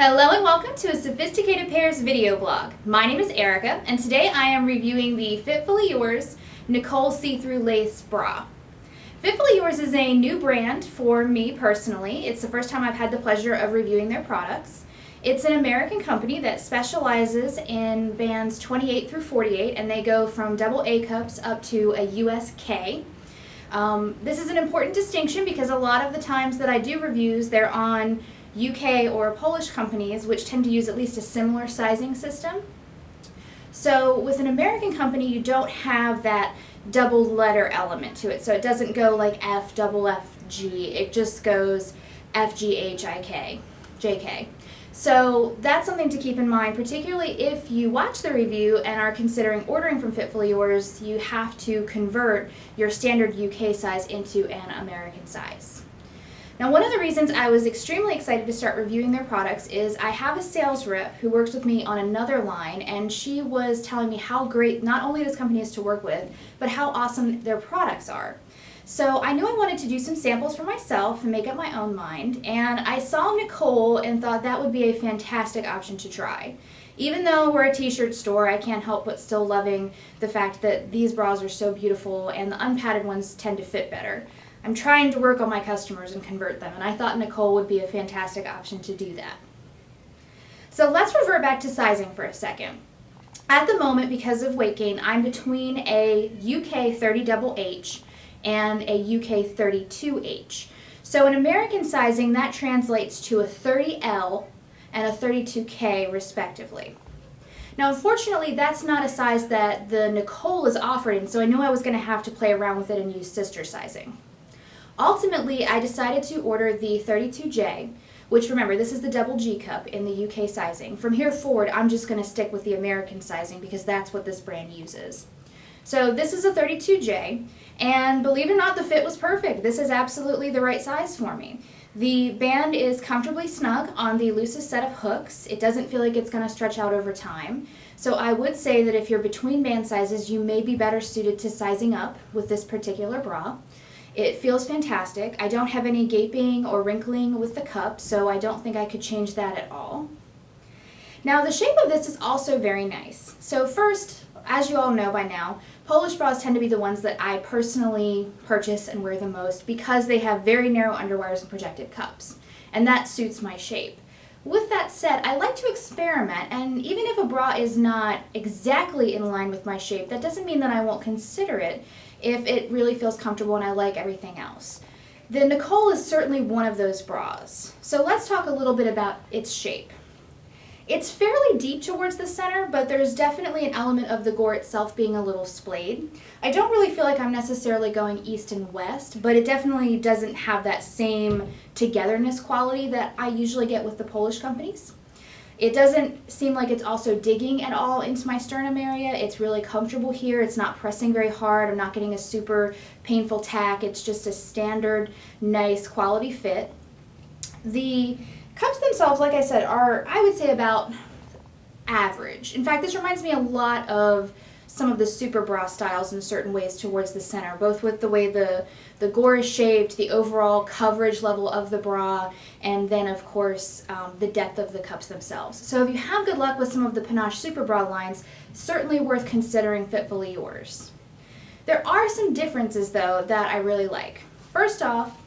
Hello and welcome to a Sophisticated Pairs video blog. My name is Erica and today I am reviewing the Fitfully Yours Nicole See-Through Lace Bra. Fitfully Yours is a new brand for me personally. It's the first time I've had the pleasure of reviewing their products. It's an American company that specializes in bands 28 through 48 and they go from double A cups up to a USK. This is an important distinction because a lot of the times that I do reviews they're on UK or Polish companies which tend to use at least a similar sizing system. So with an American company you don't have that double letter element to it. So it doesn't go like F, double F, G. It just goes F, G, H, I, K, J, K. So that's something to keep in mind, particularly if you watch the review and are considering ordering from Fitfully Yours. You have to convert your standard UK size into an American size. Now, one of the reasons I was extremely excited to start reviewing their products is I have a sales rep who works with me on another line, and she was telling me how great not only this company is to work with, but how awesome their products are. So I knew I wanted to do some samples for myself and make up my own mind, and I saw Nicole and thought that would be a fantastic option to try. Even though we're a t-shirt store, I can't help but still loving the fact that these bras are so beautiful and the unpadded ones tend to fit better. I'm trying to work on my customers and convert them, and I thought Nicole would be a fantastic option to do that. So let's revert back to sizing for a second. At the moment, because of weight gain, I'm between a UK 30HH and a UK 32H. So in American sizing, that translates to a 30L and a 32K respectively. Now, unfortunately, that's not a size that the Nicole is offering, so I knew I was going to have to play around with it and use sister sizing. Ultimately, I decided to order the 32J, which, remember, this is the double G cup in the UK sizing. From here forward, I'm just going to stick with the American sizing because that's what this brand uses. So this is a 32J, and believe it or not, the fit was perfect. This is absolutely the right size for me. The band is comfortably snug on the loosest set of hooks. It doesn't feel like it's going to stretch out over time. So I would say that if you're between band sizes, you may be better suited to sizing up with this particular bra. It feels fantastic. I don't have any gaping or wrinkling with the cup, so I don't think I could change that at all. Now, the shape of this is also very nice. So first, as you all know by now, Polish bras tend to be the ones that I personally purchase and wear the most because they have very narrow underwires and projected cups, and that suits my shape. With that said, I like to experiment, and even if a bra is not exactly in line with my shape, that doesn't mean that I won't consider it if it really feels comfortable and I like everything else. The Nicole is certainly one of those bras. So let's talk a little bit about its shape. It's fairly deep towards the center, but there's definitely an element of the gore itself being a little splayed. I don't really feel like I'm necessarily going east and west, but it definitely doesn't have that same togetherness quality that I usually get with the Polish companies. It doesn't seem like it's also digging at all into my sternum area. It's really comfortable here. It's not pressing very hard. I'm not getting a super painful tack. It's just a standard, nice quality fit. The cups themselves, like I said, are, I would say, about average. In fact, this reminds me a lot of some of the super bra styles in certain ways towards the center, both with the way the gore is shaped, the overall coverage level of the bra, and then, of course, the depth of the cups themselves. So if you have good luck with some of the Panache super bra lines, certainly worth considering Fitfully Yours. There are some differences, though, that I really like. First off,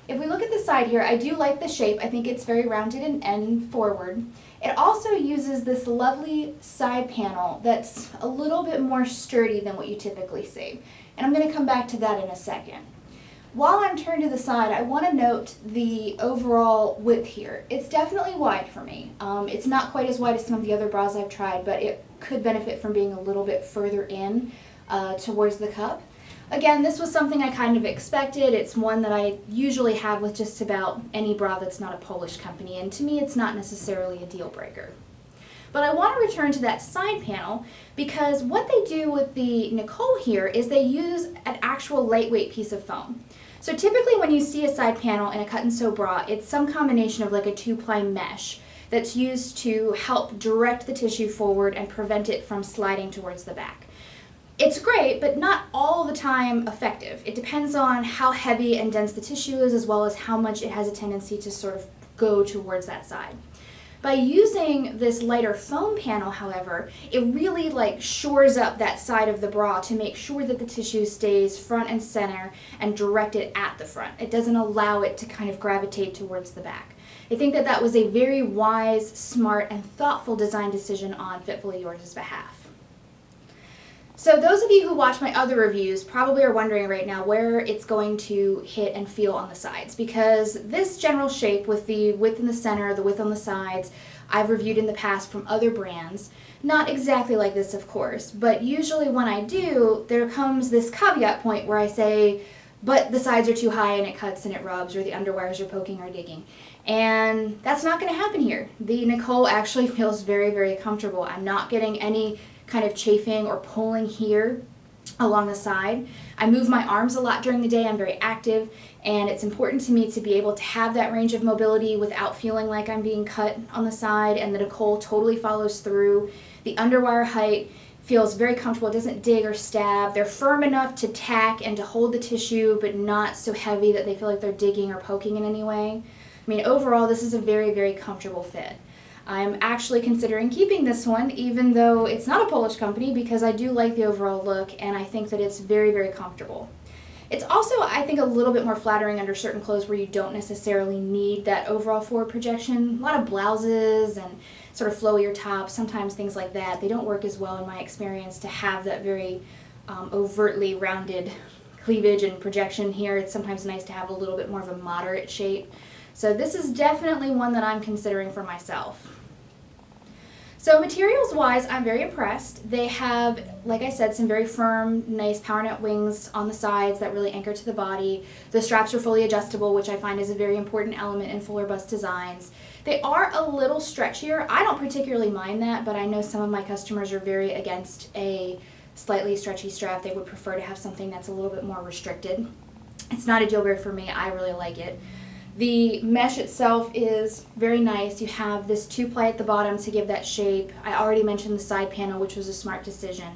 if we look at the side here, I do like the shape. I think it's very rounded and forward. It also uses this lovely side panel that's a little bit more sturdy than what you typically see. And I'm going to come back to that in a second. While I'm turned to the side, I want to note the overall width here. It's definitely wide for me. It's not quite as wide as some of the other bras I've tried, but it could benefit from being a little bit further in towards the cup. Again, this was something I kind of expected. It's one that I usually have with just about any bra that's not a Polish company, and to me it's not necessarily a deal breaker. But I want to return to that side panel because what they do with the Nicole here is they use an actual lightweight piece of foam. So typically when you see a side panel in a cut and sew bra, it's some combination of like a 2-ply mesh that's used to help direct the tissue forward and prevent it from sliding towards the back. It's great, but not all the time effective. It depends on how heavy and dense the tissue is, as well as how much it has a tendency to sort of go towards that side. By using this lighter foam panel, however, it really shores up that side of the bra to make sure that the tissue stays front and center and directed at the front. It doesn't allow it to kind of gravitate towards the back. I think that that was a very wise, smart, and thoughtful design decision on Fitfully Yours' behalf. So those of you who watch my other reviews probably are wondering right now where it's going to hit and feel on the sides, because this general shape with the width in the center, the width on the sides, I've reviewed in the past from other brands. Not exactly like this, of course, but usually when I do, there comes this caveat point where I say, but the sides are too high and it cuts and it rubs, or the underwires are poking or digging. And that's not going to happen here. The Nicole actually feels very, very comfortable. I'm not getting any kind of chafing or pulling here along the side. I move my arms a lot during the day. I'm very active, and it's important to me to be able to have that range of mobility without feeling like I'm being cut on the side, and the Nicole totally follows through. The underwire height feels very comfortable. It doesn't dig or stab. They're firm enough to tack and to hold the tissue, but not so heavy that they feel like they're digging or poking in any way. I mean, overall, this is a very, very comfortable fit. I'm actually considering keeping this one, even though it's not a Polish company, because I do like the overall look, and I think that it's very, very comfortable. It's also, I think, a little bit more flattering under certain clothes where you don't necessarily need that overall forward projection. A lot of blouses and sort of flowier tops, sometimes things like that, they don't work as well in my experience to have that very overtly rounded cleavage and projection here. It's sometimes nice to have a little bit more of a moderate shape. So this is definitely one that I'm considering for myself. So materials-wise, I'm very impressed. They have, like I said, some very firm, nice power net wings on the sides that really anchor to the body. The straps are fully adjustable, which I find is a very important element in fuller bust designs. They are a little stretchier. I don't particularly mind that, but I know some of my customers are very against a slightly stretchy strap. They would prefer to have something that's a little bit more restricted. It's not a deal breaker for me. I really like it. The mesh itself is very nice. You have this 2-ply at the bottom to give that shape. I already mentioned the side panel, which was a smart decision.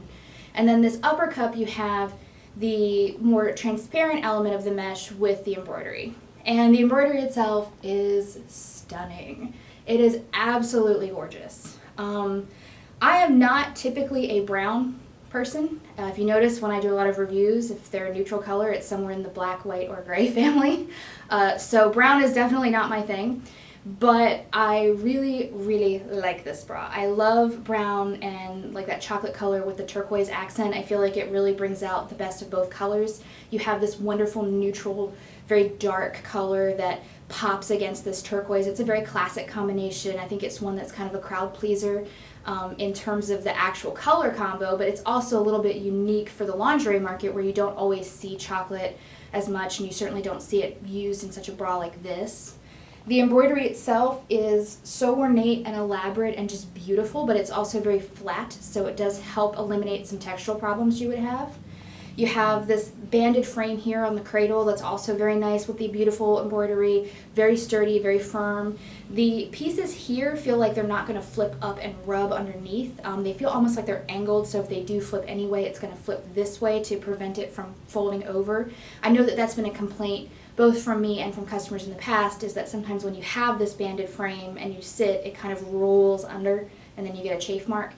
And then this upper cup, you have the more transparent element of the mesh with the embroidery. And the embroidery itself is stunning. It is absolutely gorgeous. I am not typically a brown person. If you notice when I do a lot of reviews, if they're a neutral color, it's somewhere in the black, white, or gray family. So brown is definitely not my thing, but I really, really like this bra. I love brown and like that chocolate color with the turquoise accent. I feel like it really brings out the best of both colors. You have this wonderful neutral, very dark color that pops against this turquoise. It's a very classic combination. I think it's one that's kind of a crowd pleaser in terms of the actual color combo, but it's also a little bit unique for the lingerie market where you don't always see chocolate as much, and you certainly don't see it used in such a bra like this. The embroidery itself is so ornate and elaborate and just beautiful, but it's also very flat, so it does help eliminate some textural problems you would have. You have this banded frame here on the cradle that's also very nice with the beautiful embroidery, very sturdy, very firm. The pieces here feel like they're not going to flip up and rub underneath. They feel almost like they're angled, so if they do flip anyway, it's going to flip this way to prevent it from folding over. I know that that's been a complaint both from me and from customers in the past, is that sometimes when you have this banded frame and you sit, it kind of rolls under and then you get a chafe mark.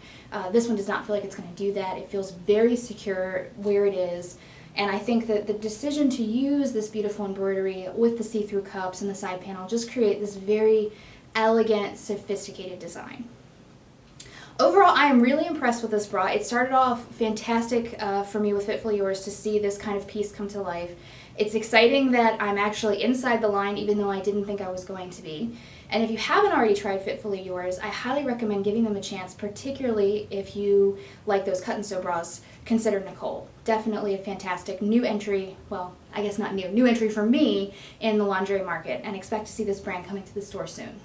This one does not feel like it's going to do that. It feels very secure where it is, and I think that the decision to use this beautiful embroidery with the see-through cups and the side panel just create this very elegant, sophisticated design. Overall, I am really impressed with this bra. It started off fantastic for me with Fitfully Yours to see this kind of piece come to life. It's exciting that I'm actually inside the line, even though I didn't think I was going to be. And if you haven't already tried Fitfully Yours, I highly recommend giving them a chance, particularly if you like those cut and sew bras. Consider Nicole. Definitely a fantastic new entry, well, I guess not new, new entry for me in the lingerie market, and expect to see this brand coming to the store soon.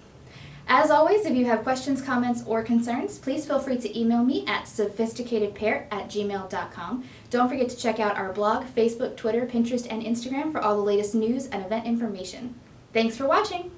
As always, if you have questions, comments, or concerns, please feel free to email me at sophisticatedpair@gmail.com. Don't forget to check out our blog, Facebook, Twitter, Pinterest, and Instagram for all the latest news and event information. Thanks for watching!